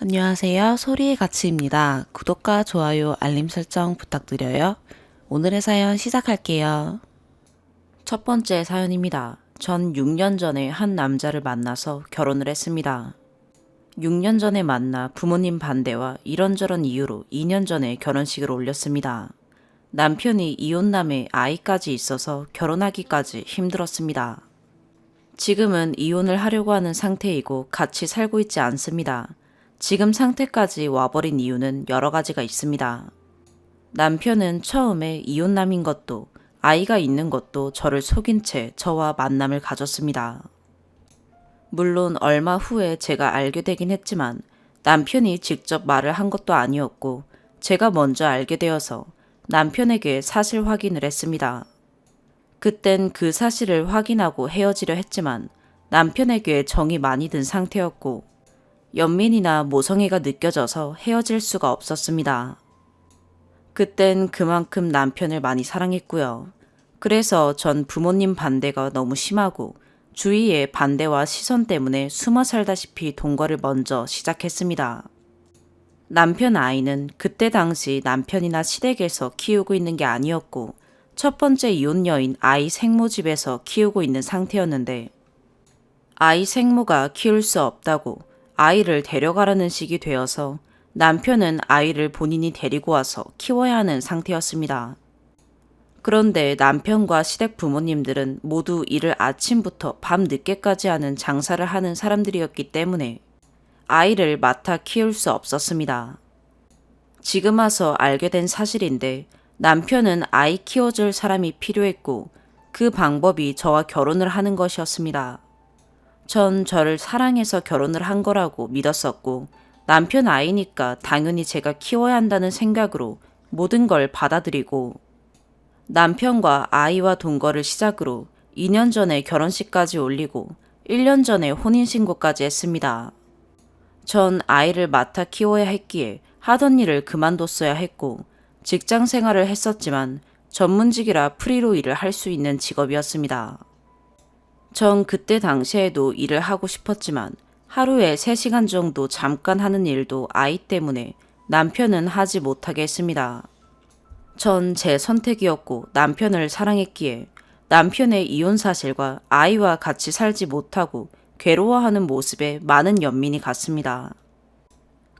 안녕하세요. 소리의 가치입니다. 구독과 좋아요, 알림 설정 부탁드려요. 오늘의 사연 시작할게요. 첫 번째 사연입니다. 전 6년 전에 한 남자를 만나서 결혼을 했습니다. 6년 전에 만나 부모님 반대와 이런저런 이유로 2년 전에 결혼식을 올렸습니다. 남편이 이혼남에 아이까지 있어서 결혼하기까지 힘들었습니다. 지금은 이혼을 하려고 하는 상태이고 같이 살고 있지 않습니다. 지금 상태까지 와버린 이유는 여러 가지가 있습니다. 남편은 처음에 이혼남인 것도 아이가 있는 것도 저를 속인 채 저와 만남을 가졌습니다. 물론 얼마 후에 제가 알게 되긴 했지만 남편이 직접 말을 한 것도 아니었고 제가 먼저 알게 되어서 남편에게 사실 확인을 했습니다. 그땐 그 사실을 확인하고 헤어지려 했지만 남편에게 정이 많이 든 상태였고 연민이나 모성애가 느껴져서 헤어질 수가 없었습니다. 그땐 그만큼 남편을 많이 사랑했고요. 그래서 전 부모님 반대가 너무 심하고 주위의 반대와 시선 때문에 숨어 살다시피 동거를 먼저 시작했습니다. 남편 아이는 그때 당시 남편이나 시댁에서 키우고 있는 게 아니었고 첫 번째 이혼 여인 아이 생모 집에서 키우고 있는 상태였는데 아이 생모가 키울 수 없다고 아이를 데려가라는 식이 되어서 남편은 아이를 본인이 데리고 와서 키워야 하는 상태였습니다. 그런데 남편과 시댁 부모님들은 모두 일을 아침부터 밤 늦게까지 하는 장사를 하는 사람들이었기 때문에 아이를 맡아 키울 수 없었습니다. 지금 와서 알게 된 사실인데 남편은 아이 키워줄 사람이 필요했고 그 방법이 저와 결혼을 하는 것이었습니다. 전 저를 사랑해서 결혼을 한 거라고 믿었었고 남편 아이니까 당연히 제가 키워야 한다는 생각으로 모든 걸 받아들이고 남편과 아이와 동거를 시작으로 2년 전에 결혼식까지 올리고 1년 전에 혼인신고까지 했습니다. 전 아이를 맡아 키워야 했기에 하던 일을 그만뒀어야 했고 직장 생활을 했었지만 전문직이라 프리로 일을 할 수 있는 직업이었습니다. 전 그때 당시에도 일을 하고 싶었지만 하루에 3시간 정도 잠깐 하는 일도 아이 때문에 남편은 하지 못하게 했습니다. 전 제 선택이었고 남편을 사랑했기에 남편의 이혼 사실과 아이와 같이 살지 못하고 괴로워하는 모습에 많은 연민이 갔습니다.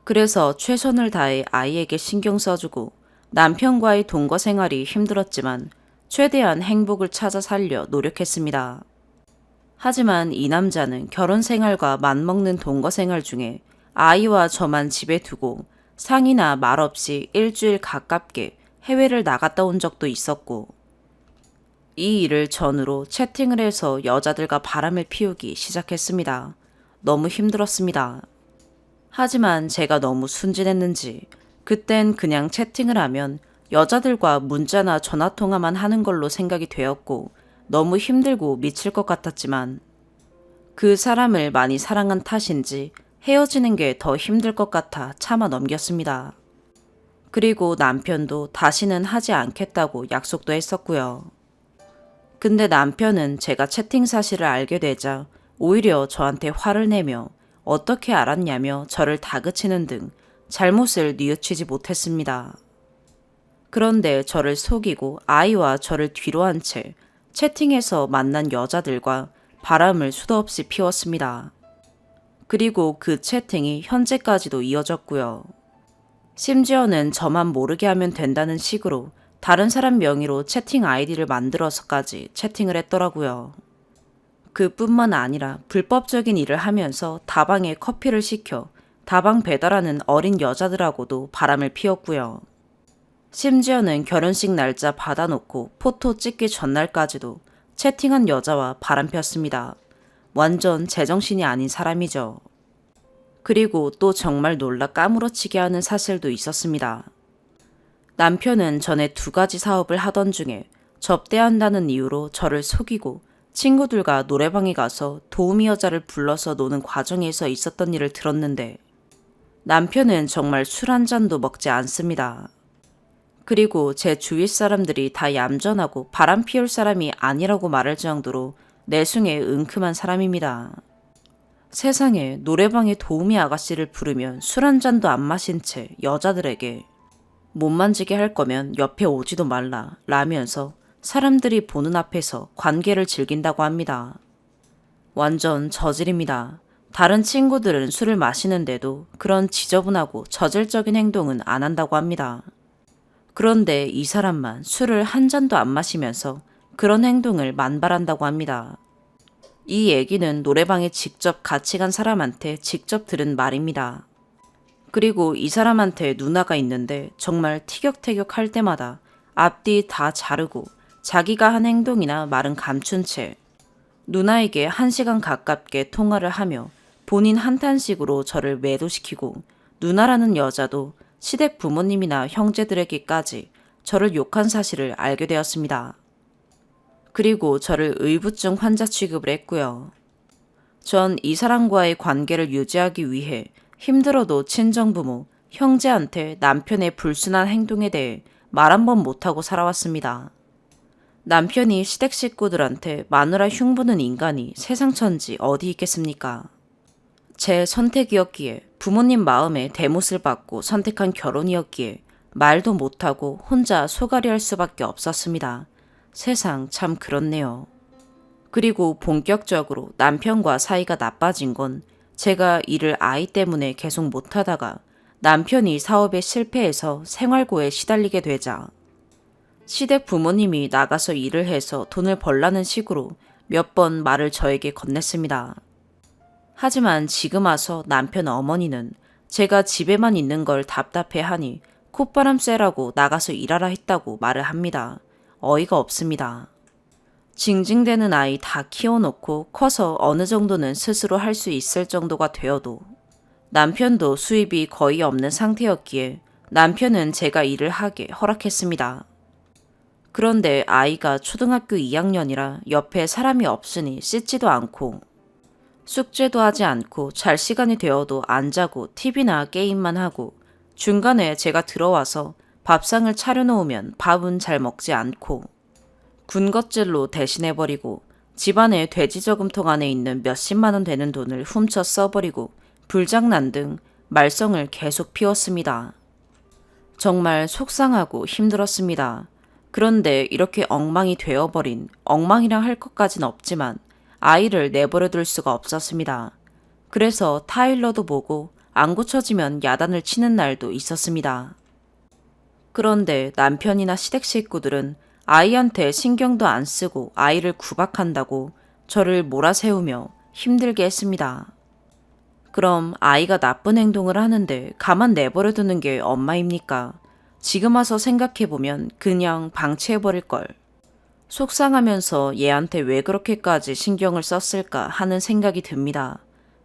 그래서 최선을 다해 아이에게 신경 써주고 남편과의 동거 생활이 힘들었지만 최대한 행복을 찾아 살려 노력했습니다. 하지만 이 남자는 결혼 생활과 맞먹는 동거 생활 중에 아이와 저만 집에 두고 상의나 말 없이 일주일 가깝게 해외를 나갔다 온 적도 있었고 이 일을 전후로 채팅을 해서 여자들과 바람을 피우기 시작했습니다. 너무 힘들었습니다. 하지만 제가 너무 순진했는지 그땐 그냥 채팅을 하면 여자들과 문자나 전화통화만 하는 걸로 생각이 되었고 너무 힘들고 미칠 것 같았지만 그 사람을 많이 사랑한 탓인지 헤어지는 게 더 힘들 것 같아 참아 넘겼습니다. 그리고 남편도 다시는 하지 않겠다고 약속도 했었고요. 근데 남편은 제가 채팅 사실을 알게 되자 오히려 저한테 화를 내며 어떻게 알았냐며 저를 다그치는 등 잘못을 뉘우치지 못했습니다. 그런데 저를 속이고 아이와 저를 뒤로 한 채 채팅에서 만난 여자들과 바람을 수도 없이 피웠습니다. 그리고 그 채팅이 현재까지도 이어졌고요. 심지어는 저만 모르게 하면 된다는 식으로 다른 사람 명의로 채팅 아이디를 만들어서까지 채팅을 했더라고요. 그뿐만 아니라 불법적인 일을 하면서 다방에 커피를 시켜 다방 배달하는 어린 여자들하고도 바람을 피웠고요. 심지어는 결혼식 날짜 받아놓고 포토 찍기 전날까지도 채팅한 여자와 바람 폈습니다. 완전 제정신이 아닌 사람이죠. 그리고 또 정말 놀라 까무러치게 하는 사실도 있었습니다. 남편은 전에 2가지 사업을 하던 중에 접대한다는 이유로 저를 속이고 친구들과 노래방에 가서 도우미 여자를 불러서 노는 과정에서 있었던 일을 들었는데 남편은 정말 술 한 잔도 먹지 않습니다. 그리고 제 주위 사람들이 다 얌전하고 바람 피울 사람이 아니라고 말할 정도로 내숭에 은큼한 사람입니다. 세상에 노래방에 도우미 아가씨를 부르면 술 한 잔도 안 마신 채 여자들에게 못 만지게 할 거면 옆에 오지도 말라 라면서 사람들이 보는 앞에서 관계를 즐긴다고 합니다. 완전 저질입니다. 다른 친구들은 술을 마시는데도 그런 지저분하고 저질적인 행동은 안 한다고 합니다. 그런데 이 사람만 술을 한 잔도 안 마시면서 그런 행동을 만발한다고 합니다. 이 얘기는 노래방에 직접 같이 간 사람한테 직접 들은 말입니다. 그리고 이 사람한테 누나가 있는데 정말 티격태격 할 때마다 앞뒤 다 자르고 자기가 한 행동이나 말은 감춘 채 누나에게 1시간 가깝게 통화를 하며 본인 한탄식으로 저를 매도시키고 누나라는 여자도 시댁 부모님이나 형제들에게까지 저를 욕한 사실을 알게 되었습니다. 그리고 저를 의부증 환자 취급을 했고요. 전 이 사람과의 관계를 유지하기 위해 힘들어도 친정부모, 형제한테 남편의 불순한 행동에 대해 말 한 번 못하고 살아왔습니다. 남편이 시댁 식구들한테 마누라 흉보는 인간이 세상 천지 어디 있겠습니까? 제 선택이었기에 부모님 마음에 대못을 받고 선택한 결혼이었기에 말도 못하고 혼자 소갈이 할 수밖에 없었습니다. 세상 참 그렇네요. 그리고 본격적으로 남편과 사이가 나빠진 건 제가 일을 아이 때문에 계속 못하다가 남편이 사업에 실패해서 생활고에 시달리게 되자 시댁 부모님이 나가서 일을 해서 돈을 벌라는 식으로 몇 번 말을 저에게 건넸습니다. 하지만 지금 와서 남편 어머니는 제가 집에만 있는 걸 답답해하니 콧바람 쐬라고 나가서 일하라 했다고 말을 합니다. 어이가 없습니다. 징징대는 아이 다 키워놓고 커서 어느 정도는 스스로 할 수 있을 정도가 되어도 남편도 수입이 거의 없는 상태였기에 남편은 제가 일을 하게 허락했습니다. 그런데 아이가 초등학교 2학년이라 옆에 사람이 없으니 씻지도 않고 숙제도 하지 않고 잘 시간이 되어도 안 자고 TV나 게임만 하고 중간에 제가 들어와서 밥상을 차려놓으면 밥은 잘 먹지 않고 군것질로 대신해버리고 집안에 돼지 저금통 안에 있는 몇십만 원 되는 돈을 훔쳐 써버리고 불장난 등 말썽을 계속 피웠습니다. 정말 속상하고 힘들었습니다. 그런데 이렇게 엉망이 되어버린 엉망이랑 할 것까진 없지만 아이를 내버려 둘 수가 없었습니다. 그래서 타일러도 보고 안 고쳐지면 야단을 치는 날도 있었습니다. 그런데 남편이나 시댁 식구들은 아이한테 신경도 안 쓰고 아이를 구박한다고 저를 몰아세우며 힘들게 했습니다. 그럼 아이가 나쁜 행동을 하는데 가만 내버려 두는 게 엄마입니까? 지금 와서 생각해보면 그냥 방치해버릴 걸. 속상하면서 얘한테 왜 그렇게까지 신경을 썼을까 하는 생각이 듭니다.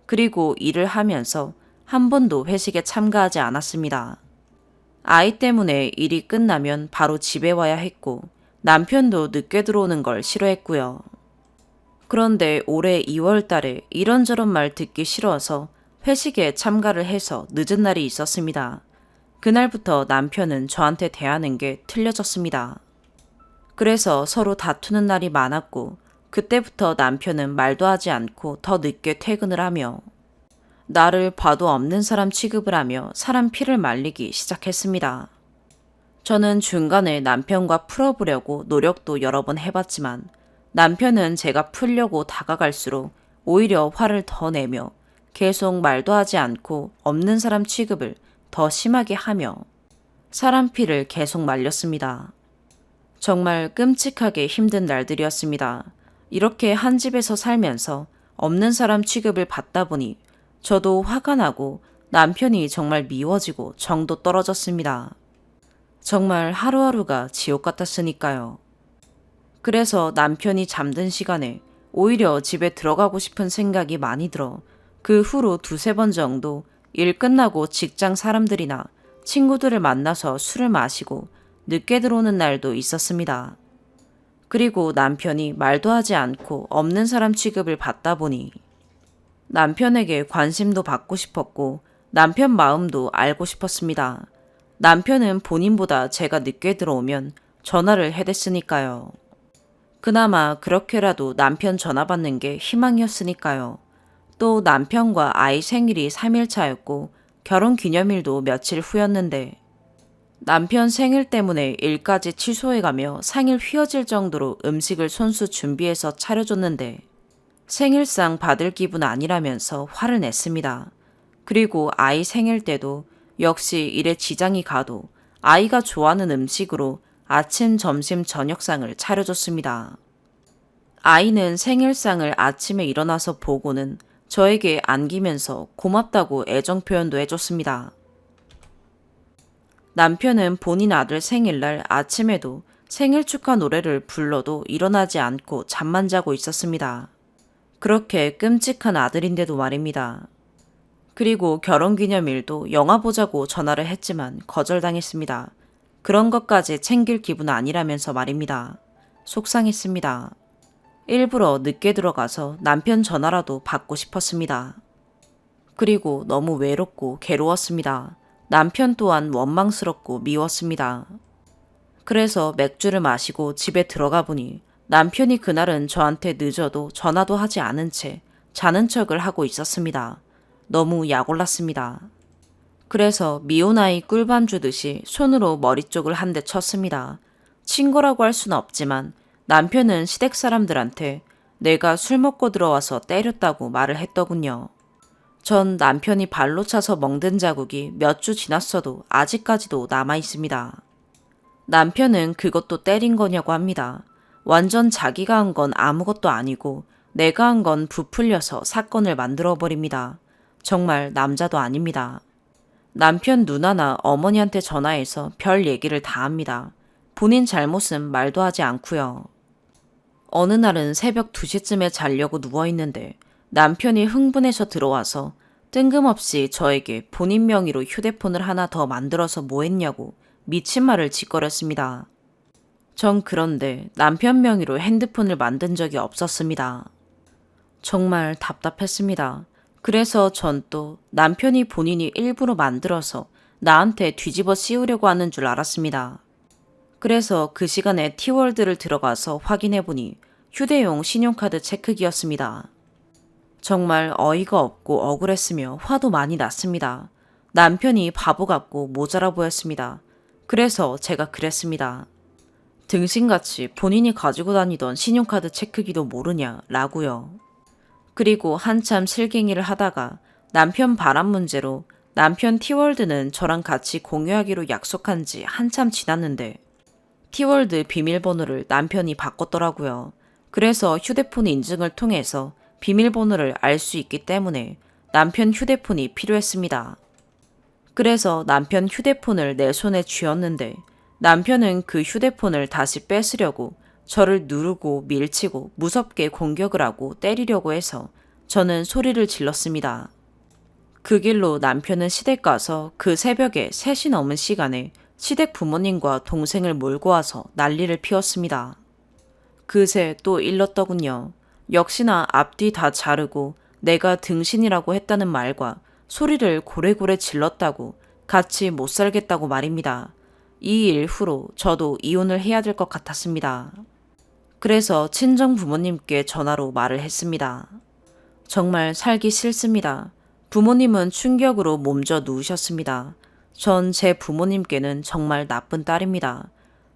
그리고 일을 하면서 한 번도 회식에 참가하지 않았습니다. 아이 때문에 일이 끝나면 바로 집에 와야 했고 남편도 늦게 들어오는 걸 싫어했고요. 그런데 올해 2월 달에 이런저런 말 듣기 싫어서 회식에 참가를 해서 늦은 날이 있었습니다. 그날부터 남편은 저한테 대하는 게 틀려졌습니다. 그래서 서로 다투는 날이 많았고 그때부터 남편은 말도 하지 않고 더 늦게 퇴근을 하며 나를 봐도 없는 사람 취급을 하며 사람 피를 말리기 시작했습니다. 저는 중간에 남편과 풀어보려고 노력도 여러 번 해봤지만 남편은 제가 풀려고 다가갈수록 오히려 화를 더 내며 계속 말도 하지 않고 없는 사람 취급을 더 심하게 하며 사람 피를 계속 말렸습니다. 정말 끔찍하게 힘든 날들이었습니다. 이렇게 한 집에서 살면서 없는 사람 취급을 받다 보니 저도 화가 나고 남편이 정말 미워지고 정도 떨어졌습니다. 정말 하루하루가 지옥 같았으니까요. 그래서 남편이 잠든 시간에 오히려 집에 들어가고 싶은 생각이 많이 들어 그 후로 2-3번 정도 일 끝나고 직장 사람들이나 친구들을 만나서 술을 마시고 늦게 들어오는 날도 있었습니다. 그리고 남편이 말도 하지 않고 없는 사람 취급을 받다 보니 남편에게 관심도 받고 싶었고 남편 마음도 알고 싶었습니다. 남편은 본인보다 제가 늦게 들어오면 전화를 해댔으니까요. 그나마 그렇게라도 남편 전화 받는 게 희망이었으니까요. 또 남편과 아이 생일이 3일 차였고 결혼 기념일도 며칠 후였는데 남편 생일 때문에 일까지 취소해가며 생일 휘어질 정도로 음식을 손수 준비해서 차려줬는데 생일상 받을 기분 아니라면서 화를 냈습니다. 그리고 아이 생일 때도 역시 일에 지장이 가도 아이가 좋아하는 음식으로 아침, 점심, 저녁상을 차려줬습니다. 아이는 생일상을 아침에 일어나서 보고는 저에게 안기면서 고맙다고 애정 표현도 해줬습니다. 남편은 본인 아들 생일날 아침에도 생일 축하 노래를 불러도 일어나지 않고 잠만 자고 있었습니다. 그렇게 끔찍한 아들인데도 말입니다. 그리고 결혼기념일도 영화 보자고 전화를 했지만 거절당했습니다. 그런 것까지 챙길 기분 아니라면서 말입니다. 속상했습니다. 일부러 늦게 들어가서 남편 전화라도 받고 싶었습니다. 그리고 너무 외롭고 괴로웠습니다. 남편 또한 원망스럽고 미웠습니다. 그래서 맥주를 마시고 집에 들어가 보니 남편이 그날은 저한테 늦어도 전화도 하지 않은 채 자는 척을 하고 있었습니다. 너무 약올랐습니다. 그래서 미운 아이 꿀밤 주듯이 손으로 머리 쪽을 한 대 쳤습니다. 친구라고 할 수는 없지만 남편은 시댁 사람들한테 내가 술 먹고 들어와서 때렸다고 말을 했더군요. 전 남편이 발로 차서 멍든 자국이 몇 주 지났어도 아직까지도 남아 있습니다. 남편은 그것도 때린 거냐고 합니다. 완전 자기가 한 건 아무것도 아니고 내가 한 건 부풀려서 사건을 만들어 버립니다. 정말 남자도 아닙니다. 남편 누나나 어머니한테 전화해서 별 얘기를 다 합니다. 본인 잘못은 말도 하지 않고요. 어느 날은 새벽 2시쯤에 자려고 누워있는데 남편이 흥분해서 들어와서 뜬금없이 저에게 본인 명의로 휴대폰을 하나 더 만들어서 뭐 했냐고 미친 말을 짓거렸습니다. 전 그런데 남편 명의로 핸드폰을 만든 적이 없었습니다. 정말 답답했습니다. 그래서 전 또 남편이 본인이 일부러 만들어서 나한테 뒤집어 씌우려고 하는 줄 알았습니다. 그래서 그 시간에 티월드를 들어가서 확인해보니 휴대용 신용카드 체크기였습니다. 정말 어이가 없고 억울했으며 화도 많이 났습니다. 남편이 바보 같고 모자라 보였습니다. 그래서 제가 그랬습니다. 등신같이 본인이 가지고 다니던 신용카드 체크기도 모르냐라고요. 그리고 한참 슬갱이를 하다가 남편 바람 문제로 남편 티월드는 저랑 같이 공유하기로 약속한 지 한참 지났는데 티월드 비밀번호를 남편이 바꿨더라고요. 그래서 휴대폰 인증을 통해서 비밀번호를 알 수 있기 때문에 남편 휴대폰이 필요했습니다. 그래서 남편 휴대폰을 내 손에 쥐었는데 남편은 그 휴대폰을 다시 뺏으려고 저를 누르고 밀치고 무섭게 공격을 하고 때리려고 해서 저는 소리를 질렀습니다. 그 길로 남편은 시댁 가서 그 새벽에 3시 넘은 시간에 시댁 부모님과 동생을 몰고 와서 난리를 피웠습니다. 그새 또 일렀더군요. 역시나 앞뒤 다 자르고 내가 등신이라고 했다는 말과 소리를 고래고래 질렀다고 같이 못 살겠다고 말입니다. 이 일 후로 저도 이혼을 해야 될 것 같았습니다. 그래서 친정 부모님께 전화로 말을 했습니다. 정말 살기 싫습니다. 부모님은 충격으로 몸져 누우셨습니다. 전 제 부모님께는 정말 나쁜 딸입니다.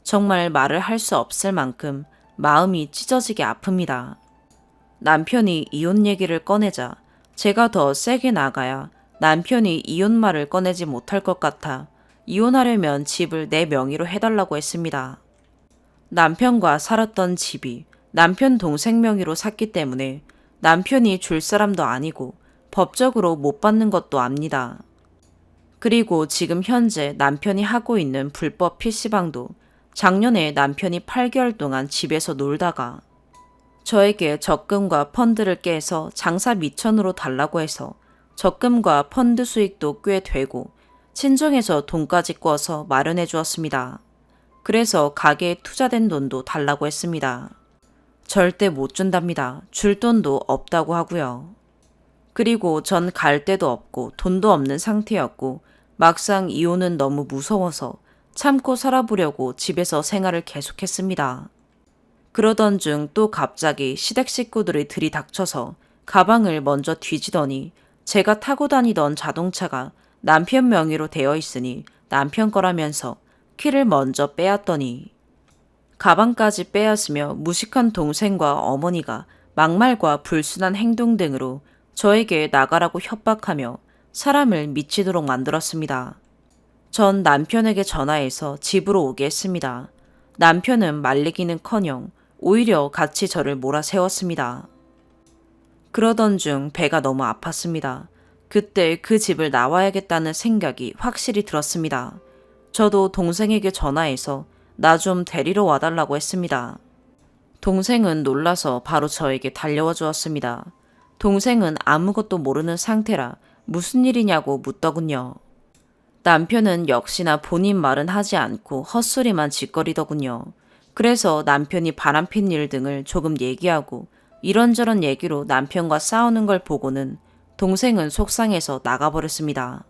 정말 말을 할 수 없을 만큼 마음이 찢어지게 아픕니다. 남편이 이혼 얘기를 꺼내자 제가 더 세게 나가야 남편이 이혼 말을 꺼내지 못할 것 같아 이혼하려면 집을 내 명의로 해달라고 했습니다. 남편과 살았던 집이 남편 동생 명의로 샀기 때문에 남편이 줄 사람도 아니고 법적으로 못 받는 것도 압니다. 그리고 지금 현재 남편이 하고 있는 불법 PC방도 작년에 남편이 8개월 동안 집에서 놀다가 저에게 적금과 펀드를 깨서 장사 미천으로 달라고 해서 적금과 펀드 수익도 꽤 되고 친정에서 돈까지 꿔서 마련해 주었습니다. 그래서 가게에 투자된 돈도 달라고 했습니다. 절대 못 준답니다. 줄 돈도 없다고 하고요. 그리고 전 갈 데도 없고 돈도 없는 상태였고 막상 이혼은 너무 무서워서 참고 살아보려고 집에서 생활을 계속했습니다. 그러던 중 또 갑자기 시댁 식구들이 들이닥쳐서 가방을 먼저 뒤지더니 제가 타고 다니던 자동차가 남편 명의로 되어 있으니 남편 거라면서 키를 먼저 빼앗더니 가방까지 빼앗으며 무식한 동생과 어머니가 막말과 불순한 행동 등으로 저에게 나가라고 협박하며 사람을 미치도록 만들었습니다. 전 남편에게 전화해서 집으로 오게 했습니다. 남편은 말리기는커녕 오히려 같이 저를 몰아세웠습니다. 그러던 중 배가 너무 아팠습니다. 그때 그 집을 나와야겠다는 생각이 확실히 들었습니다. 저도 동생에게 전화해서 나 좀 데리러 와달라고 했습니다. 동생은 놀라서 바로 저에게 달려와 주었습니다. 동생은 아무것도 모르는 상태라 무슨 일이냐고 묻더군요. 남편은 역시나 본인 말은 하지 않고 헛소리만 짓거리더군요. 그래서 남편이 바람핀 일 등을 조금 얘기하고 이런저런 얘기로 남편과 싸우는 걸 보고는 동생은 속상해서 나가버렸습니다.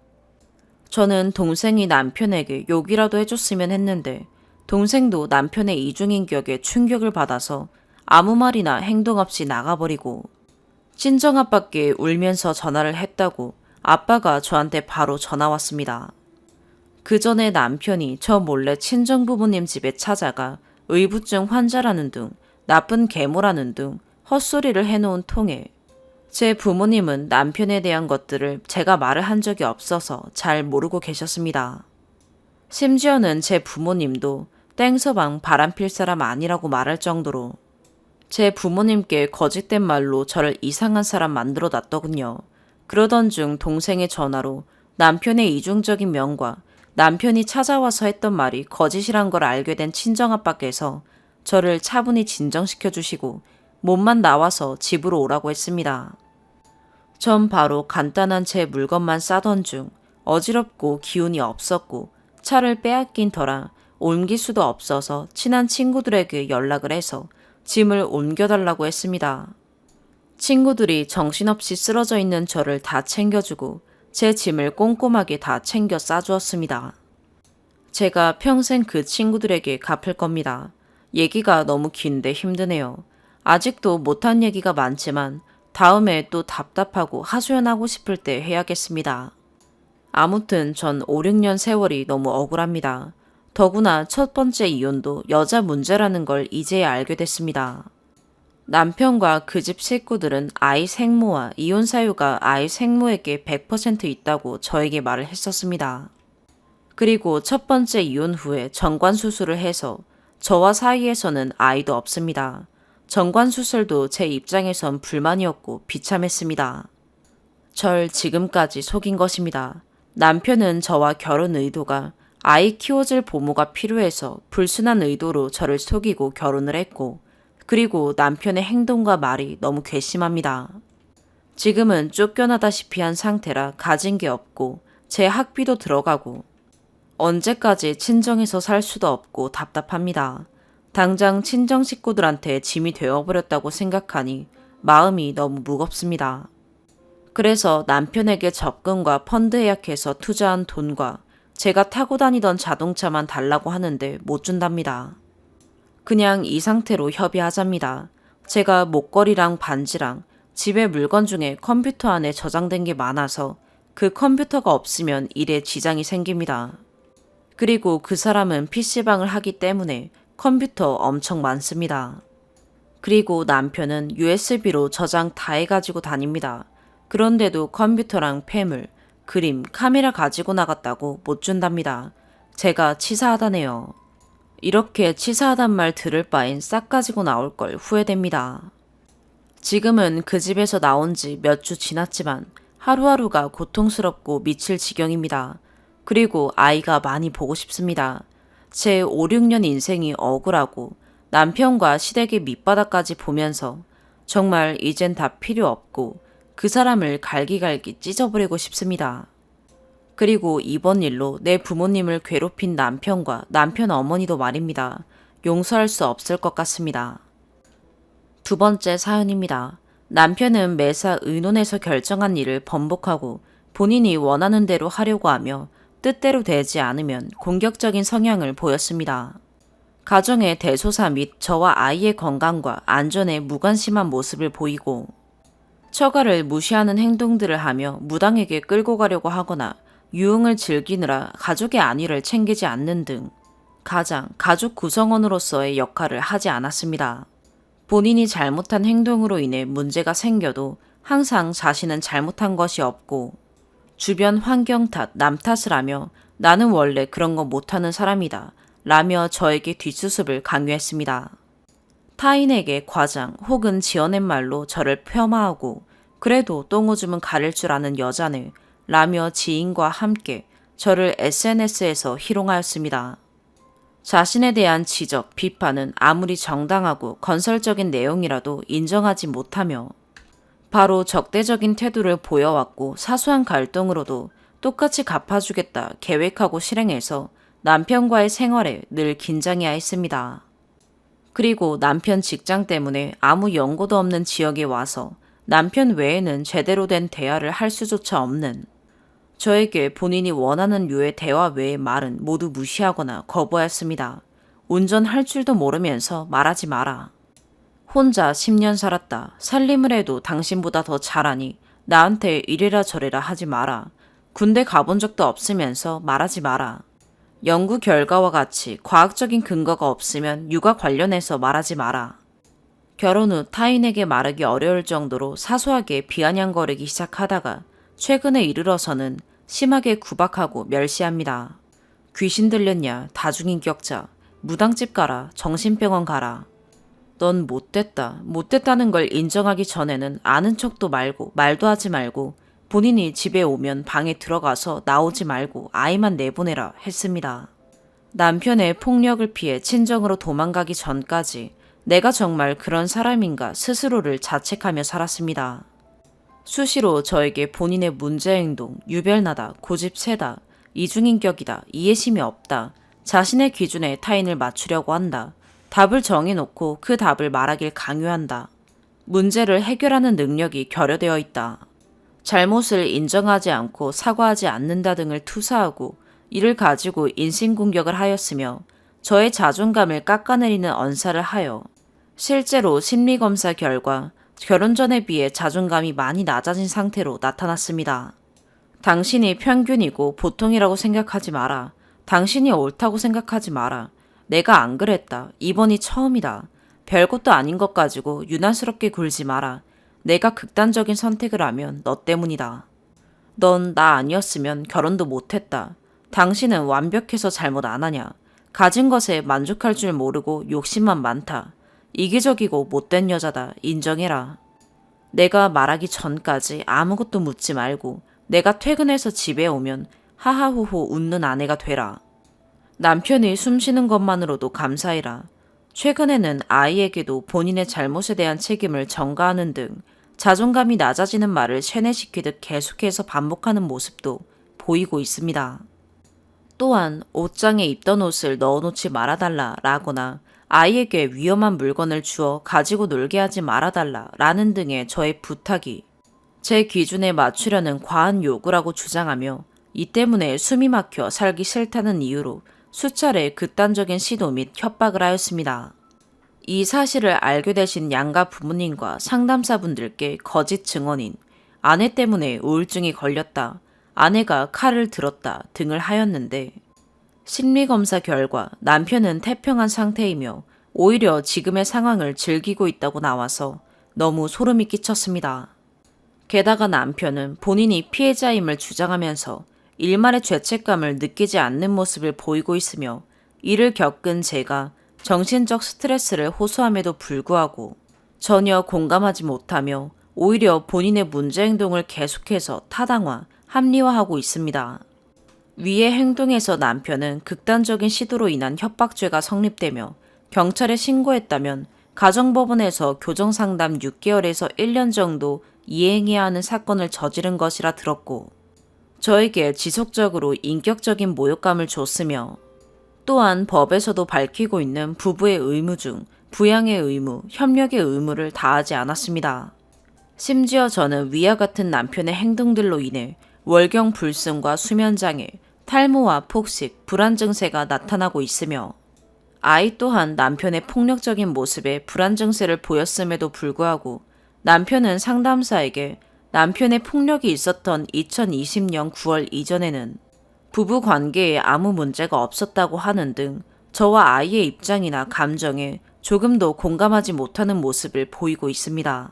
저는 동생이 남편에게 욕이라도 해줬으면 했는데 동생도 남편의 이중인격에 충격을 받아서 아무 말이나 행동 없이 나가버리고 친정아빠께 울면서 전화를 했다고 아빠가 저한테 바로 전화 왔습니다. 그 전에 남편이 저 몰래 친정부모님 집에 찾아가 의부증 환자라는 등 나쁜 계모라는 등 헛소리를 해놓은 통에 제 부모님은 남편에 대한 것들을 제가 말을 한 적이 없어서 잘 모르고 계셨습니다. 심지어는 제 부모님도 땡서방 바람필 사람 아니라고 말할 정도로 제 부모님께 거짓된 말로 저를 이상한 사람 만들어 놨더군요. 그러던 중 동생의 전화로 남편의 이중적인 면과 남편이 찾아와서 했던 말이 거짓이란 걸 알게 된 친정아빠께서 저를 차분히 진정시켜 주시고 몸만 나와서 집으로 오라고 했습니다. 전 바로 간단한 제 물건만 싸던 중 어지럽고 기운이 없었고 차를 빼앗긴 터라 옮길 수도 없어서 친한 친구들에게 연락을 해서 짐을 옮겨달라고 했습니다. 친구들이 정신없이 쓰러져 있는 저를 다 챙겨주고 제 짐을 꼼꼼하게 다 챙겨 싸주었습니다. 제가 평생 그 친구들에게 갚을 겁니다. 얘기가 너무 긴데 힘드네요. 아직도 못한 얘기가 많지만 다음에 또 답답하고 하소연하고 싶을 때 해야겠습니다. 아무튼 전 5, 6년 세월이 너무 억울합니다. 더구나 첫 번째 이혼도 여자 문제라는 걸 이제야 알게 됐습니다. 남편과 그 집 식구들은 아이 생모와 이혼 사유가 아이 생모에게 100% 있다고 저에게 말을 했었습니다. 그리고 첫 번째 이혼 후에 정관 수술을 해서 저와 사이에서는 아이도 없습니다. 정관 수술도 제 입장에선 불만이었고 비참했습니다. 절 지금까지 속인 것입니다. 남편은 저와 결혼 의도가 아이 키워줄 보모가 필요해서 불순한 의도로 저를 속이고 결혼을 했고 그리고 남편의 행동과 말이 너무 괘씸합니다. 지금은 쫓겨나다시피 한 상태라 가진 게 없고 제 학비도 들어가고 언제까지 친정에서 살 수도 없고 답답합니다. 당장 친정 식구들한테 짐이 되어버렸다고 생각하니 마음이 너무 무겁습니다. 그래서 남편에게 적금과 펀드 예약해서 투자한 돈과 제가 타고 다니던 자동차만 달라고 하는데 못 준답니다. 그냥 이 상태로 협의하자입니다. 제가 목걸이랑 반지랑 집에 물건 중에 컴퓨터 안에 저장된 게 많아서 그 컴퓨터가 없으면 일에 지장이 생깁니다. 그리고 그 사람은 PC방을 하기 때문에 컴퓨터 엄청 많습니다. 그리고 남편은 USB로 저장 다 해가지고 다닙니다. 그런데도 컴퓨터랑 폐물, 그림, 카메라 가지고 나갔다고 못 준답니다. 제가 치사하다네요. 이렇게 치사하단 말 들을 바엔 싹 가지고 나올 걸 후회됩니다. 지금은 그 집에서 나온 지 몇 주 지났지만 하루하루가 고통스럽고 미칠 지경입니다. 그리고 아이가 많이 보고 싶습니다. 제 5, 6년 인생이 억울하고 남편과 시댁의 밑바닥까지 보면서 정말 이젠 다 필요 없고 그 사람을 갈기갈기 찢어버리고 싶습니다. 그리고 이번 일로 내 부모님을 괴롭힌 남편과 남편 어머니도 말입니다. 용서할 수 없을 것 같습니다. 두 번째 사연입니다. 남편은 매사 의논해서 결정한 일을 번복하고 본인이 원하는 대로 하려고 하며 뜻대로 되지 않으면 공격적인 성향을 보였습니다. 가정의 대소사 및 저와 아이의 건강과 안전에 무관심한 모습을 보이고 처가를 무시하는 행동들을 하며 무당에게 끌고 가려고 하거나 유흥을 즐기느라 가족의 안위를 챙기지 않는 등 가장 가족 구성원으로서의 역할을 하지 않았습니다. 본인이 잘못한 행동으로 인해 문제가 생겨도 항상 자신은 잘못한 것이 없고 주변 환경 탓, 남 탓을 하며 나는 원래 그런 거 못하는 사람이다 라며 저에게 뒷수습을 강요했습니다. 타인에게 과장 혹은 지어낸 말로 저를 폄하하고 그래도 똥오줌은 가릴 줄 아는 여자네 라며 지인과 함께 저를 SNS에서 희롱하였습니다. 자신에 대한 지적, 비판은 아무리 정당하고 건설적인 내용이라도 인정하지 못하며 바로 적대적인 태도를 보여왔고 사소한 갈등으로도 똑같이 갚아주겠다 계획하고 실행해서 남편과의 생활에 늘 긴장해야 했습니다. 그리고 남편 직장 때문에 아무 연고도 없는 지역에 와서 남편 외에는 제대로 된 대화를 할 수조차 없는 저에게 본인이 원하는 류의 대화 외의 말은 모두 무시하거나 거부하였습니다. 운전할 줄도 모르면서 말하지 마라. 혼자 10년 살았다. 살림을 해도 당신보다 더 잘하니 나한테 이래라 저래라 하지 마라. 군대 가본 적도 없으면서 말하지 마라. 연구 결과와 같이 과학적인 근거가 없으면 육아 관련해서 말하지 마라. 결혼 후 타인에게 말하기 어려울 정도로 사소하게 비아냥거리기 시작하다가 최근에 이르러서는 심하게 구박하고 멸시합니다. 귀신 들렸냐, 다중인격자, 무당집 가라, 정신병원 가라. 넌 못됐다. 못됐다는 걸 인정하기 전에는 아는 척도 말고 말도 하지 말고 본인이 집에 오면 방에 들어가서 나오지 말고 아이만 내보내라 했습니다. 남편의 폭력을 피해 친정으로 도망가기 전까지 내가 정말 그런 사람인가 스스로를 자책하며 살았습니다. 수시로 저에게 본인의 문제 행동, 유별나다, 고집 세다, 이중인격이다, 이해심이 없다, 자신의 기준에 타인을 맞추려고 한다, 답을 정해놓고 그 답을 말하길 강요한다, 문제를 해결하는 능력이 결여되어 있다, 잘못을 인정하지 않고 사과하지 않는다 등을 투사하고 이를 가지고 인신공격을 하였으며 저의 자존감을 깎아내리는 언사를 하여 실제로 심리검사 결과 결혼 전에 비해 자존감이 많이 낮아진 상태로 나타났습니다. 당신이 평균이고 보통이라고 생각하지 마라. 당신이 옳다고 생각하지 마라. 내가 안 그랬다. 이번이 처음이다. 별것도 아닌 것 가지고 유난스럽게 굴지 마라. 내가 극단적인 선택을 하면 너 때문이다. 넌 나 아니었으면 결혼도 못했다. 당신은 완벽해서 잘못 안 하냐. 가진 것에 만족할 줄 모르고 욕심만 많다. 이기적이고 못된 여자다. 인정해라. 내가 말하기 전까지 아무것도 묻지 말고 내가 퇴근해서 집에 오면 하하호호 웃는 아내가 되라. 남편이 숨 쉬는 것만으로도 감사해라. 최근에는 아이에게도 본인의 잘못에 대한 책임을 전가하는 등 자존감이 낮아지는 말을 세뇌시키듯 계속해서 반복하는 모습도 보이고 있습니다. 또한 옷장에 입던 옷을 넣어놓지 말아달라 라거나 아이에게 위험한 물건을 주어 가지고 놀게 하지 말아달라 라는 등의 저의 부탁이 제 기준에 맞추려는 과한 요구라고 주장하며 이 때문에 숨이 막혀 살기 싫다는 이유로 수차례 극단적인 시도 및 협박을 하였습니다. 이 사실을 알게 되신 양가 부모님과 상담사분들께 거짓 증언인 아내 때문에 우울증이 걸렸다, 아내가 칼을 들었다 등을 하였는데 심리검사 결과 남편은 태평한 상태이며 오히려 지금의 상황을 즐기고 있다고 나와서 너무 소름이 끼쳤습니다. 게다가 남편은 본인이 피해자임을 주장하면서 일말의 죄책감을 느끼지 않는 모습을 보이고 있으며 이를 겪은 제가 정신적 스트레스를 호소함에도 불구하고 전혀 공감하지 못하며 오히려 본인의 문제 행동을 계속해서 타당화, 합리화하고 있습니다. 위의 행동에서 남편은 극단적인 시도로 인한 협박죄가 성립되며 경찰에 신고했다면 가정법원에서 교정상담 6개월에서 1년 정도 이행해야 하는 사건을 저지른 것이라 들었고 저에게 지속적으로 인격적인 모욕감을 줬으며 또한 법에서도 밝히고 있는 부부의 의무 중 부양의 의무, 협력의 의무를 다하지 않았습니다. 심지어 저는 위와 같은 남편의 행동들로 인해 월경 불순과 수면장애, 탈모와 폭식, 불안 증세가 나타나고 있으며 아이 또한 남편의 폭력적인 모습에 불안 증세를 보였음에도 불구하고 남편은 상담사에게 남편의 폭력이 있었던 2020년 9월 이전에는 부부 관계에 아무 문제가 없었다고 하는 등 저와 아이의 입장이나 감정에 조금도 공감하지 못하는 모습을 보이고 있습니다.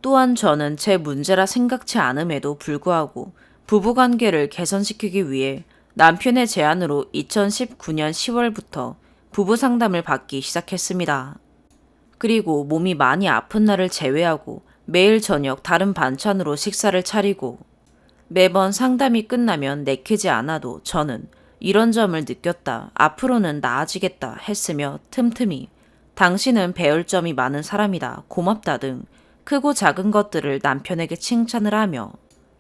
또한 저는 제 문제라 생각지 않음에도 불구하고 부부관계를 개선시키기 위해 남편의 제안으로 2019년 10월부터 부부 상담을 받기 시작했습니다. 그리고 몸이 많이 아픈 날을 제외하고 매일 저녁 다른 반찬으로 식사를 차리고 매번 상담이 끝나면 내키지 않아도 저는 이런 점을 느꼈다, 앞으로는 나아지겠다 했으며 틈틈이 당신은 배울 점이 많은 사람이다, 고맙다 등 크고 작은 것들을 남편에게 칭찬을 하며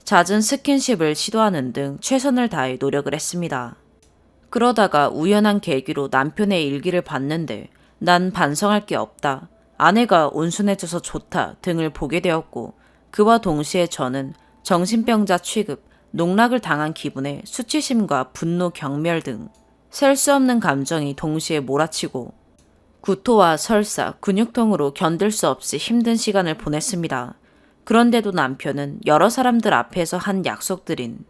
잦은 스킨십을 시도하는 등 최선을 다해 노력을 했습니다. 그러다가 우연한 계기로 남편의 일기를 봤는데 난 반성할 게 없다, 아내가 온순해져서 좋다 등을 보게 되었고 그와 동시에 저는 정신병자 취급, 농락을 당한 기분에 수치심과 분노, 경멸 등 셀 수 없는 감정이 동시에 몰아치고 구토와 설사, 근육통으로 견딜 수 없이 힘든 시간을 보냈습니다. 그런데도 남편은 여러 사람들 앞에서 한 약속들인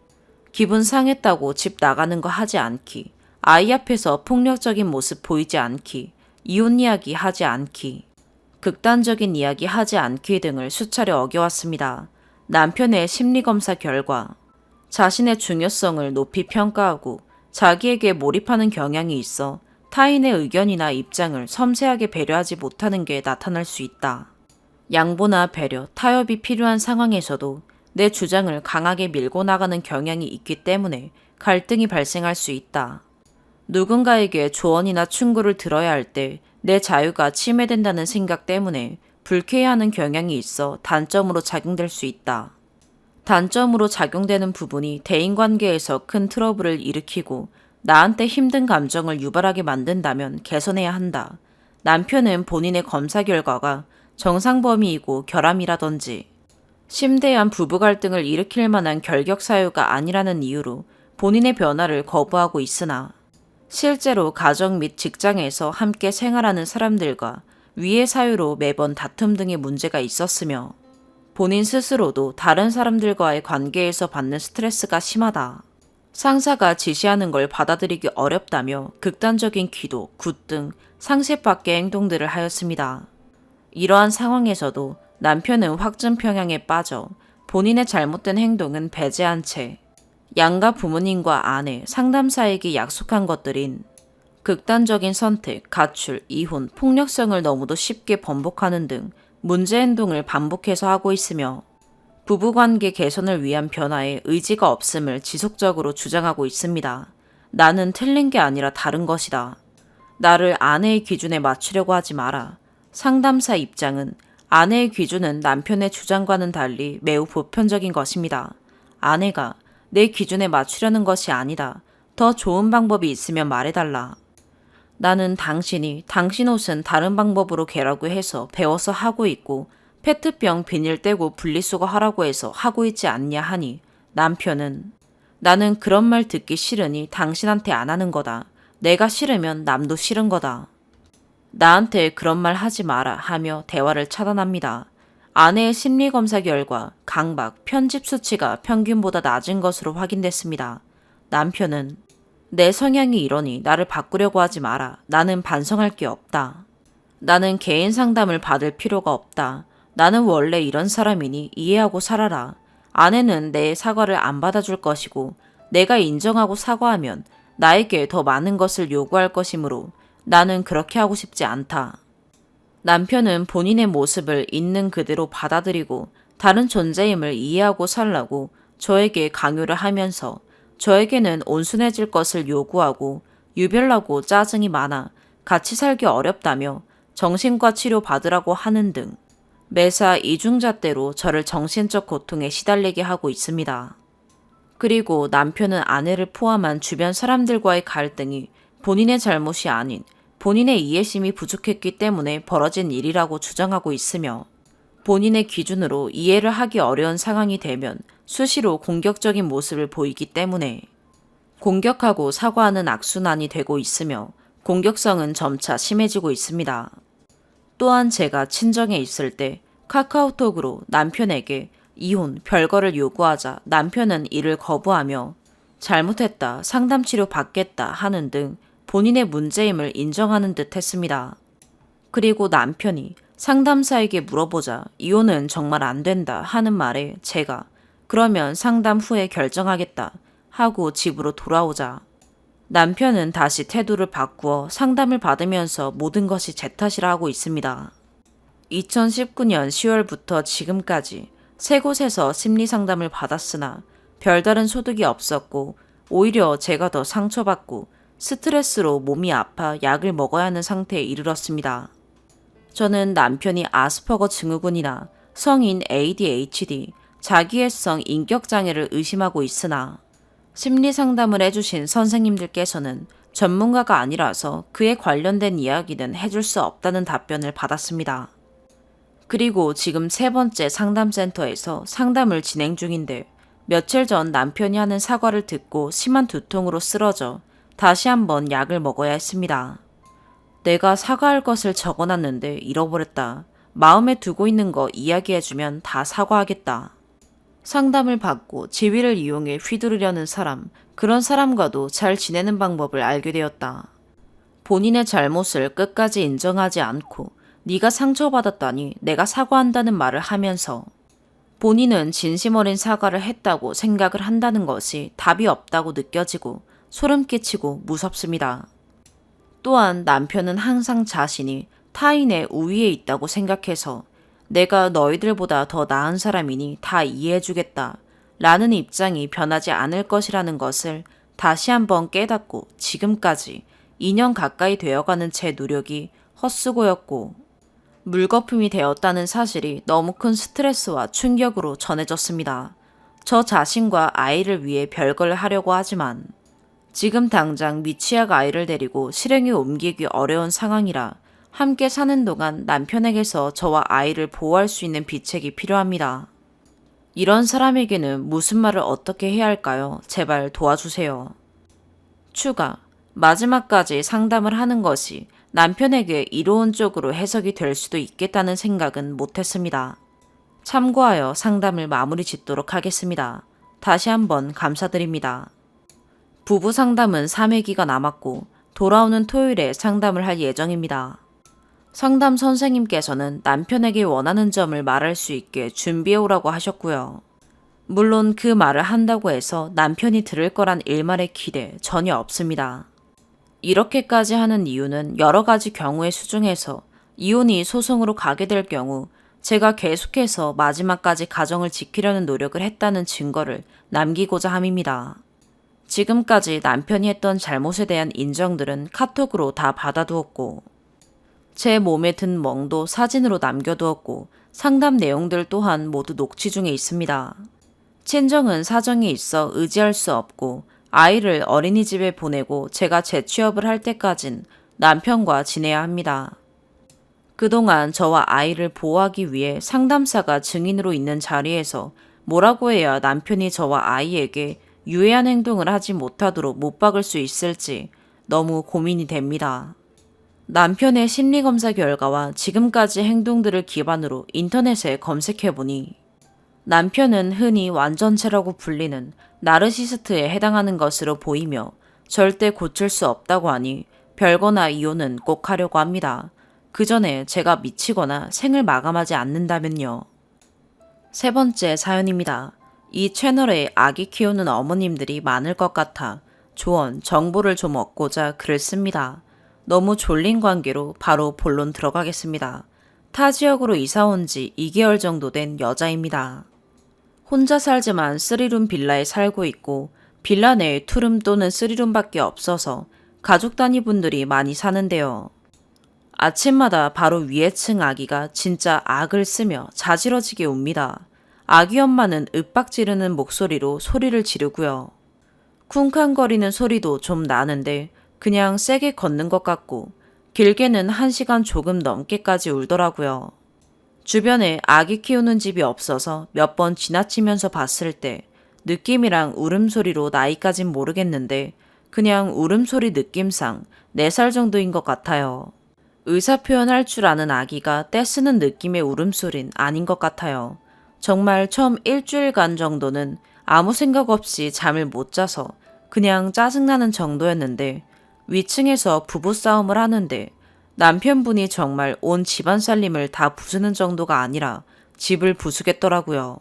기분 상했다고 집 나가는 거 하지 않기, 아이 앞에서 폭력적인 모습 보이지 않기, 이혼 이야기 하지 않기, 극단적인 이야기 하지 않기 등을 수차례 어겨왔습니다. 남편의 심리검사 결과 자신의 중요성을 높이 평가하고 자기에게 몰입하는 경향이 있어 타인의 의견이나 입장을 섬세하게 배려하지 못하는 게 나타날 수 있다. 양보나 배려, 타협이 필요한 상황에서도 내 주장을 강하게 밀고 나가는 경향이 있기 때문에 갈등이 발생할 수 있다. 누군가에게 조언이나 충고를 들어야 할 때 내 자유가 침해된다는 생각 때문에 불쾌해하는 경향이 있어 단점으로 작용될 수 있다. 단점으로 작용되는 부분이 대인관계에서 큰 트러블을 일으키고 나한테 힘든 감정을 유발하게 만든다면 개선해야 한다. 남편은 본인의 검사 결과가 정상 범위이고 결함이라든지 심대한 부부 갈등을 일으킬 만한 결격 사유가 아니라는 이유로 본인의 변화를 거부하고 있으나 실제로 가정 및 직장에서 함께 생활하는 사람들과 위해 사유로 매번 다툼 등의 문제가 있었으며 본인 스스로도 다른 사람들과의 관계에서 받는 스트레스가 심하다. 상사가 지시하는 걸 받아들이기 어렵다며 극단적인 기도, 굿 등 상식밖의 행동들을 하였습니다. 이러한 상황에서도 남편은 확증 평양에 빠져 본인의 잘못된 행동은 배제한 채 양가 부모님과 아내, 상담사에게 약속한 것들인 극단적인 선택, 가출, 이혼, 폭력성을 너무도 쉽게 번복하는 등 문제 행동을 반복해서 하고 있으며 부부관계 개선을 위한 변화에 의지가 없음을 지속적으로 주장하고 있습니다. 나는 틀린 게 아니라 다른 것이다. 나를 아내의 기준에 맞추려고 하지 마라. 상담사 입장은 아내의 기준은 남편의 주장과는 달리 매우 보편적인 것입니다. 아내가 내 기준에 맞추려는 것이 아니다. 더 좋은 방법이 있으면 말해달라. 나는 당신이 당신 옷은 다른 방법으로 개라고 해서 배워서 하고 있고 페트병 비닐 떼고 분리수거 하라고 해서 하고 있지 않냐 하니 남편은 나는 그런 말 듣기 싫으니 당신한테 안 하는 거다. 내가 싫으면 남도 싫은 거다. 나한테 그런 말 하지 마라 하며 대화를 차단합니다. 아내의 심리검사 결과 강박, 편집 수치가 평균보다 낮은 것으로 확인됐습니다. 남편은 내 성향이 이러니 나를 바꾸려고 하지 마라. 나는 반성할 게 없다. 나는 개인 상담을 받을 필요가 없다. 나는 원래 이런 사람이니 이해하고 살아라. 아내는 내 사과를 안 받아줄 것이고 내가 인정하고 사과하면 나에게 더 많은 것을 요구할 것이므로 나는 그렇게 하고 싶지 않다. 남편은 본인의 모습을 있는 그대로 받아들이고 다른 존재임을 이해하고 살라고 저에게 강요를 하면서 저에게는 온순해질 것을 요구하고 유별나고 짜증이 많아 같이 살기 어렵다며 정신과 치료 받으라고 하는 등 매사 이중잣대로 저를 정신적 고통에 시달리게 하고 있습니다. 그리고 남편은 아내를 포함한 주변 사람들과의 갈등이 본인의 잘못이 아닌 본인의 이해심이 부족했기 때문에 벌어진 일이라고 주장하고 있으며 본인의 기준으로 이해를 하기 어려운 상황이 되면 수시로 공격적인 모습을 보이기 때문에 공격하고 사과하는 악순환이 되고 있으며 공격성은 점차 심해지고 있습니다. 또한 제가 친정에 있을 때 카카오톡으로 남편에게 이혼, 별거를 요구하자 남편은 이를 거부하며 잘못했다, 상담치료 받겠다 하는 등 본인의 문제임을 인정하는 듯 했습니다. 그리고 남편이 상담사에게 물어보자 이혼은 정말 안 된다 하는 말에 제가 그러면 상담 후에 결정하겠다 하고 집으로 돌아오자 남편은 다시 태도를 바꾸어 상담을 받으면서 모든 것이 제 탓이라 하고 있습니다. 2019년 10월부터 지금까지 세 곳에서 심리 상담을 받았으나 별다른 소득이 없었고 오히려 제가 더 상처받고 스트레스로 몸이 아파 약을 먹어야 하는 상태에 이르렀습니다. 저는 남편이 아스퍼거 증후군이나 성인 ADHD, 자기애성 인격장애를 의심하고 있으나 심리 상담을 해주신 선생님들께서는 전문가가 아니라서 그에 관련된 이야기는 해줄 수 없다는 답변을 받았습니다. 그리고 지금 세 번째 상담센터에서 상담을 진행 중인데 며칠 전 남편이 하는 사과를 듣고 심한 두통으로 쓰러져 다시 한번 약을 먹어야 했습니다. 내가 사과할 것을 적어놨는데 잃어버렸다. 마음에 두고 있는 거 이야기해주면 다 사과하겠다. 상담을 받고 지위를 이용해 휘두르려는 사람, 그런 사람과도 잘 지내는 방법을 알게 되었다. 본인의 잘못을 끝까지 인정하지 않고 네가 상처받았다니 내가 사과한다는 말을 하면서 본인은 진심 어린 사과를 했다고 생각을 한다는 것이 답이 없다고 느껴지고 소름 끼치고 무섭습니다. 또한 남편은 항상 자신이 타인의 우위에 있다고 생각해서 내가 너희들보다 더 나은 사람이니 다 이해해주겠다 라는 입장이 변하지 않을 것이라는 것을 다시 한번 깨닫고 지금까지 2년 가까이 되어가는 제 노력이 헛수고였고 물거품이 되었다는 사실이 너무 큰 스트레스와 충격으로 전해졌습니다. 저 자신과 아이를 위해 별걸 하려고 하지만 지금 당장 미취학 아이를 데리고 실행에 옮기기 어려운 상황이라 함께 사는 동안 남편에게서 저와 아이를 보호할 수 있는 비책이 필요합니다. 이런 사람에게는 무슨 말을 어떻게 해야 할까요? 제발 도와주세요. 추가. 마지막까지 상담을 하는 것이 남편에게 이로운 쪽으로 해석이 될 수도 있겠다는 생각은 못했습니다. 참고하여 상담을 마무리 짓도록 하겠습니다. 다시 한번 감사드립니다. 부부 상담은 3회기가 남았고 돌아오는 토요일에 상담을 할 예정입니다. 상담 선생님께서는 남편에게 원하는 점을 말할 수 있게 준비해오라고 하셨고요. 물론 그 말을 한다고 해서 남편이 들을 거란 일말의 기대 전혀 없습니다. 이렇게까지 하는 이유는 여러 가지 경우의 수중에서 이혼이 소송으로 가게 될 경우 제가 계속해서 마지막까지 가정을 지키려는 노력을 했다는 증거를 남기고자 함입니다. 지금까지 남편이 했던 잘못에 대한 인정들은 카톡으로 다 받아두었고 제 몸에 든 멍도 사진으로 남겨두었고 상담 내용들 또한 모두 녹취 중에 있습니다. 친정은 사정이 있어 의지할 수 없고 아이를 어린이집에 보내고 제가 재취업을 할 때까진 남편과 지내야 합니다. 그동안 저와 아이를 보호하기 위해 상담사가 증인으로 있는 자리에서 뭐라고 해야 남편이 저와 아이에게 유해한 행동을 하지 못하도록 못 박을 수 있을지 너무 고민이 됩니다. 남편의 심리검사 결과와 지금까지 행동들을 기반으로 인터넷에 검색해보니 남편은 흔히 완전체라고 불리는 나르시스트에 해당하는 것으로 보이며 절대 고칠 수 없다고 하니 별거나 이혼은 꼭 하려고 합니다. 그 전에 제가 미치거나 생을 마감하지 않는다면요. 세 번째 사연입니다. 이 채널에 아기 키우는 어머님들이 많을 것 같아 조언, 정보를 좀 얻고자 글을 씁니다. 너무 졸린 관계로 바로 본론 들어가겠습니다. 타 지역으로 이사 온 지 2개월 정도 된 여자입니다. 혼자 살지만 3룸 빌라에 살고 있고 빌라 내에 2룸 또는 3룸밖에 없어서 가족 단위 분들이 많이 사는데요. 아침마다 바로 위에 층 아기가 진짜 악을 쓰며 자지러지게 웁니다. 아기 엄마는 윽박 지르는 목소리로 소리를 지르고요. 쿵쾅거리는 소리도 좀 나는데 그냥 세게 걷는 것 같고 길게는 1시간 조금 넘게까지 울더라고요. 주변에 아기 키우는 집이 없어서 몇 번 지나치면서 봤을 때 느낌이랑 울음소리로 나이까진 모르겠는데 그냥 울음소리 느낌상 4살 정도인 것 같아요. 의사 표현할 줄 아는 아기가 떼쓰는 느낌의 울음소린 아닌 것 같아요. 정말 처음 일주일간 정도는 아무 생각 없이 잠을 못 자서 그냥 짜증나는 정도였는데 위층에서 부부싸움을 하는데 남편분이 정말 온 집안 살림을 다 부수는 정도가 아니라 집을 부수겠더라고요.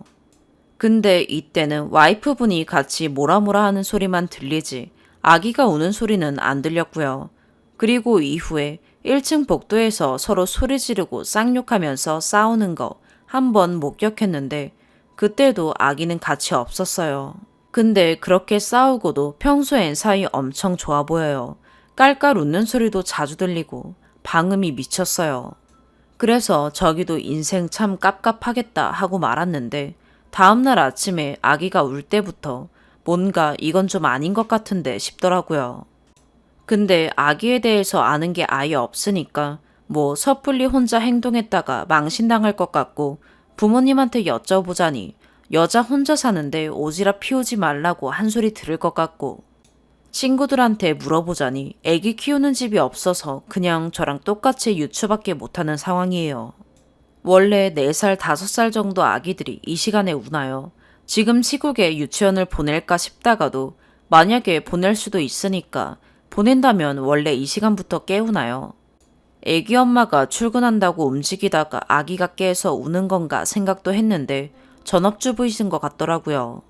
근데 이때는 와이프분이 같이 뭐라 하는 소리만 들리지 아기가 우는 소리는 안 들렸고요. 그리고 이후에 1층 복도에서 서로 소리 지르고 쌍욕하면서 싸우는 거 한 번 목격했는데 그때도 아기는 같이 없었어요. 근데 그렇게 싸우고도 평소엔 사이 엄청 좋아 보여요. 깔깔 웃는 소리도 자주 들리고 방음이 미쳤어요. 그래서 저기도 인생 참 깝깝하겠다 하고 말았는데 다음날 아침에 아기가 울 때부터 뭔가 이건 좀 아닌 것 같은데 싶더라고요. 근데 아기에 대해서 아는 게 아예 없으니까 뭐 섣불리 혼자 행동했다가 망신당할 것 같고 부모님한테 여쭤보자니 여자 혼자 사는데 오지랖 피우지 말라고 한 소리 들을 것 같고 친구들한테 물어보자니 애기 키우는 집이 없어서 그냥 저랑 똑같이 유추밖에 못하는 상황이에요. 원래 4살, 5살 정도 아기들이 이 시간에 우나요. 지금 시국에 유치원을 보낼까 싶다가도 만약에 보낼 수도 있으니까 보낸다면 원래 이 시간부터 깨우나요. 애기 엄마가 출근한다고 움직이다가 아기가 깨서 우는 건가 생각도 했는데 전업주부이신 것 같더라고요.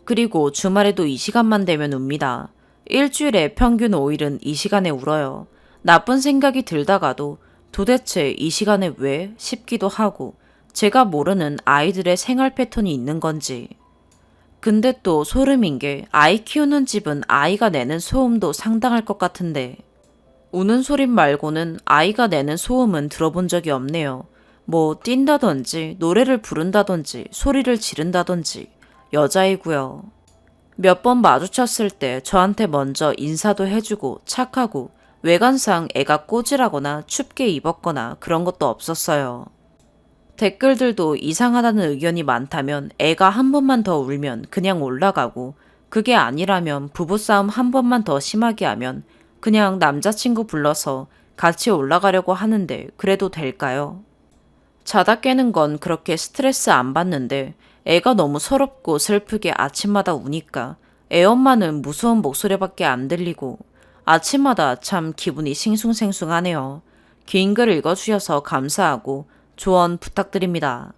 그리고 주말에도 이 시간만 되면 웁니다. 일주일에 평균 5일은 이 시간에 울어요. 나쁜 생각이 들다가도 도대체 이 시간에 왜? 싶기도 하고 제가 모르는 아이들의 생활 패턴이 있는 건지. 근데 또 소름인 게 아이 키우는 집은 아이가 내는 소음도 상당할 것 같은데 우는 소리 말고는 아이가 내는 소음은 들어본 적이 없네요. 뭐 뛴다든지 노래를 부른다든지 소리를 지른다든지 여자이고요. 몇 번 마주쳤을 때 저한테 먼저 인사도 해주고 착하고 외관상 애가 꼬질하거나 춥게 입었거나 그런 것도 없었어요. 댓글들도 이상하다는 의견이 많다면 애가 한 번만 더 울면 그냥 올라가고 그게 아니라면 부부싸움 한 번만 더 심하게 하면 그냥 남자친구 불러서 같이 올라가려고 하는데 그래도 될까요? 자다 깨는 건 그렇게 스트레스 안 받는데 애가 너무 서럽고 슬프게 아침마다 우니까 애 엄마는 무서운 목소리밖에 안 들리고 아침마다 참 기분이 싱숭생숭하네요. 긴 글 읽어주셔서 감사하고 조언 부탁드립니다.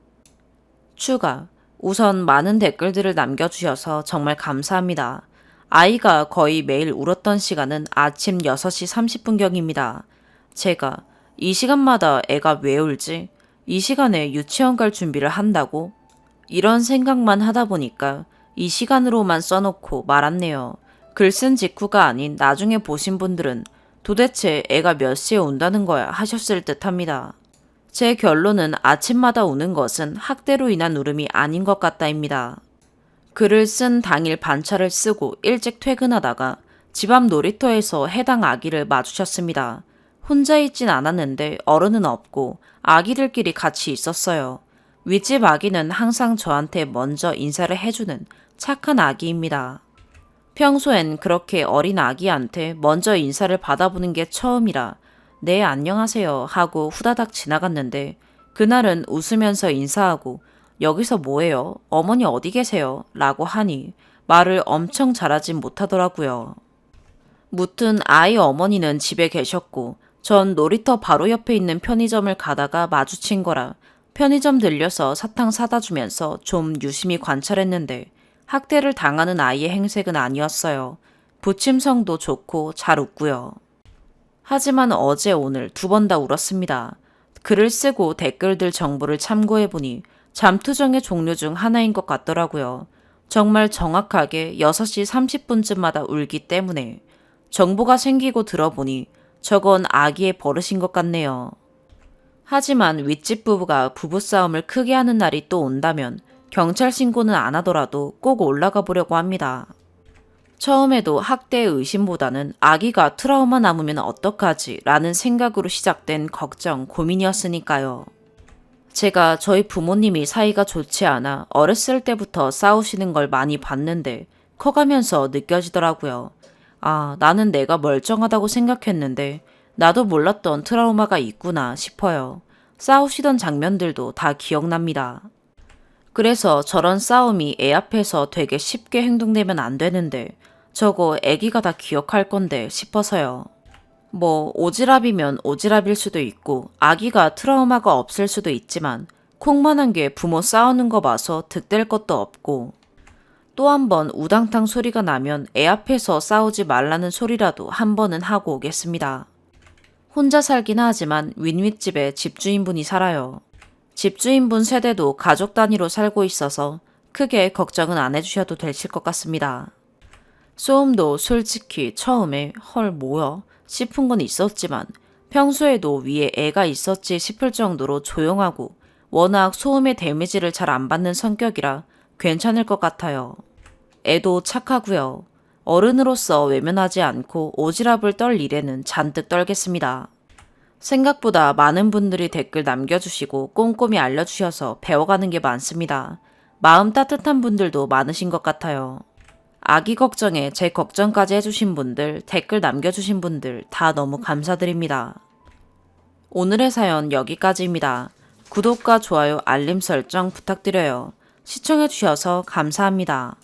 추가. 우선 많은 댓글들을 남겨주셔서 정말 감사합니다. 아이가 거의 매일 울었던 시간은 아침 6시 30분경입니다. 제가 이 시간마다 애가 왜 울지? 이 시간에 유치원 갈 준비를 한다고? 이런 생각만 하다 보니까 이 시간으로만 써놓고 말았네요. 글 쓴 직후가 아닌 나중에 보신 분들은 도대체 애가 몇 시에 운다는 거야 하셨을 듯 합니다. 제 결론은 아침마다 우는 것은 학대로 인한 울음이 아닌 것 같다입니다. 글을 쓴 당일 반차를 쓰고 일찍 퇴근하다가 집 앞 놀이터에서 해당 아기를 마주쳤습니다. 혼자 있진 않았는데 어른은 없고 아기들끼리 같이 있었어요. 윗집 아기는 항상 저한테 먼저 인사를 해주는 착한 아기입니다. 평소엔 그렇게 어린 아기한테 먼저 인사를 받아보는 게 처음이라 네 안녕하세요 하고 후다닥 지나갔는데 그날은 웃으면서 인사하고 여기서 뭐해요? 어머니 어디 계세요? 라고 하니 말을 엄청 잘하진 못하더라고요. 무튼 아이 어머니는 집에 계셨고 전 놀이터 바로 옆에 있는 편의점을 가다가 마주친 거라 편의점 들려서 사탕 사다 주면서 좀 유심히 관찰했는데 학대를 당하는 아이의 행색은 아니었어요. 부침성도 좋고 잘 웃고요. 하지만 어제 오늘 2번 다 울었습니다. 글을 쓰고 댓글들 정보를 참고해보니 잠투정의 종류 중 하나인 것 같더라고요. 정말 정확하게 6시 30분쯤마다 울기 때문에 정보가 생기고 들어보니 저건 아기의 버릇인 것 같네요. 하지만 윗집 부부가 부부싸움을 크게 하는 날이 또 온다면 경찰 신고는 안 하더라도 꼭 올라가 보려고 합니다. 처음에도 학대의 의심보다는 아기가 트라우마 남으면 어떡하지 라는 생각으로 시작된 걱정, 고민이었으니까요. 제가 저희 부모님이 사이가 좋지 않아 어렸을 때부터 싸우시는 걸 많이 봤는데 커가면서 느껴지더라고요. 아, 나는 내가 멀쩡하다고 생각했는데 나도 몰랐던 트라우마가 있구나 싶어요. 싸우시던 장면들도 다 기억납니다. 그래서 저런 싸움이 애 앞에서 되게 쉽게 행동되면 안 되는데 저거 애기가 다 기억할 건데 싶어서요. 뭐 오지랖이면 오지랖일 수도 있고 아기가 트라우마가 없을 수도 있지만 콩만한 게 부모 싸우는 거 봐서 득될 것도 없고 또 한 번 우당탕 소리가 나면 애 앞에서 싸우지 말라는 소리라도 한 번은 하고 오겠습니다. 혼자 살긴 하지만 윈윗집에 집주인분이 살아요. 집주인분 세대도 가족 단위로 살고 있어서 크게 걱정은 안 해주셔도 되실 것 같습니다. 소음도 솔직히 처음에 헐 뭐야 싶은 건 있었지만 평소에도 위에 애가 있었지 싶을 정도로 조용하고 워낙 소음의 데미지를 잘 안 받는 성격이라 괜찮을 것 같아요. 애도 착하고요. 어른으로서 외면하지 않고 오지랖을 떨 일에는 잔뜩 떨겠습니다. 생각보다 많은 분들이 댓글 남겨주시고 꼼꼼히 알려주셔서 배워가는 게 많습니다. 마음 따뜻한 분들도 많으신 것 같아요. 아기 걱정에 제 걱정까지 해주신 분들, 댓글 남겨주신 분들 다 너무 감사드립니다. 오늘의 사연 여기까지입니다. 구독과 좋아요, 알림 설정 부탁드려요. 시청해주셔서 감사합니다.